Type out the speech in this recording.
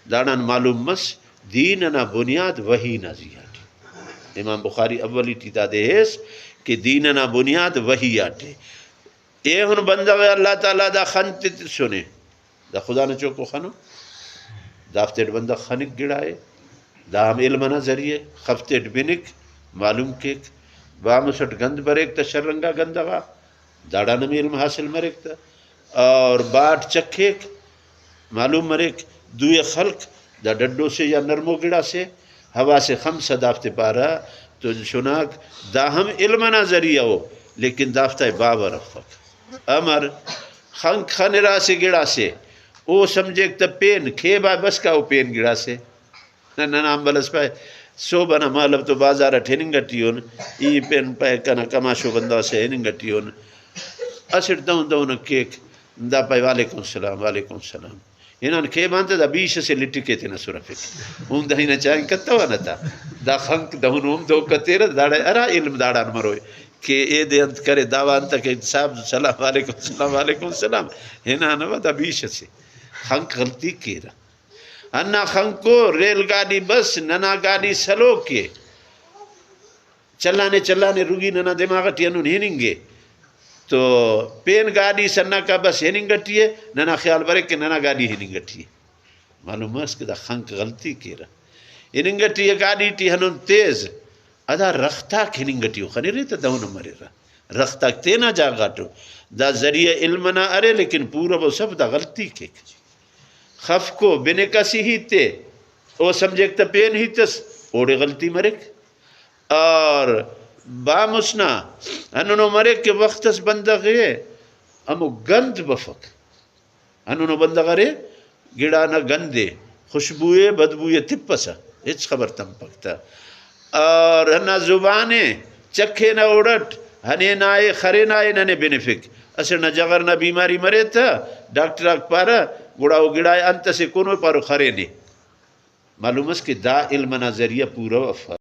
دانان معلوم مس دیننا بنیاد وہی نازیاٹی امام بخاری اولی ٹیتا دے ہیس کہ دیننا بنیاد وہی آٹے اے ہن بندہ اللہ تعالیٰ دا خنت سنے دا خدا نے چوکو خنو دافتیٹ بندہ خنک گڑائے دا ہم علمنا ذریعے خفتیٹ بنک معلوم کیک بامسٹ گند بریک تا شرنگا گندگا داڑا نمی علم حاصل مریک تا اور باٹ چکھیک معلوم مریک دوئے خلق دا ڈڈو سے یا نرمو گڑا سے ہوا سے خمسہ دافتے پارا تو شناک دا ہم علمنا ذریعہ ہو لیکن دافتہ بابا رفق امر خنک خنرا سے گڑا سے او سمجھے تا پین کھے با بس کا او پین گڑا سے نام بلس پائے سو بنا مالب تو بازارہ ٹھیننگٹی ہون ای پین پائے کنا کماشو بندہ سے ہیننگٹی ہون اسر دون کیک دا پائے وعلیکم السلام انہوں نے کھے مانتا دا بیش سے لٹی کے تینا سرفک دا ہی نا چاہیں کتا ہوا نا تا دا خنک دا ہنوم دو کتیر داڑا ارا علم داڑا نمروئے کہ اے دے انت کرے دعوان تا کہ صاحب سلام علیکم السلام ہنا نوا دا بیش سے خنک غلطی کی رہا انا خنکو ریل گاڑی بس ننا گاڑی سلو کے چلانے روگی ننا دماغٹی انہوں ہیننگے تو پین گاڑی سننا کا بس ہیننگٹی ہے ننا خیال برے کہ ننا گاڑی ہیننگٹی ہے معلوم ہے اس کے دا خنک غلطی کی رہا ہیننگٹی ہے گاڑی ٹی ہنون تیز ادا رختاک ہیننگٹی ہو خنی رہی تا دون مرے رہا رختاک تینا جا گاٹو دا ذریعہ علم نہ ارے لیکن پورا وہ سب دا غلطی کے خف کو بنے کسی ہی تے او سمجھے تا پین ہی تس اوڑے غلطی مرک اور بامسنا انہوں مرک کے وقت اس بندہ گئے امو گند بفک انہوں بندہ گرے گڑانا گندے خوشبوئے بدبوئے تپسا ہچ خبر تم پکتا اور ہنا زبانے چکھے نہ اڑٹ ہنے نائے خرے نائے ننے بینفک اثر نہ جگر نہ بیماری مرے تھا ڈاکٹر آگ پارا گڑاو گڑائے انت سے کنو پارو خرے نے معلوم ہے کہ دا علم نہ ذریعہ پورا وفا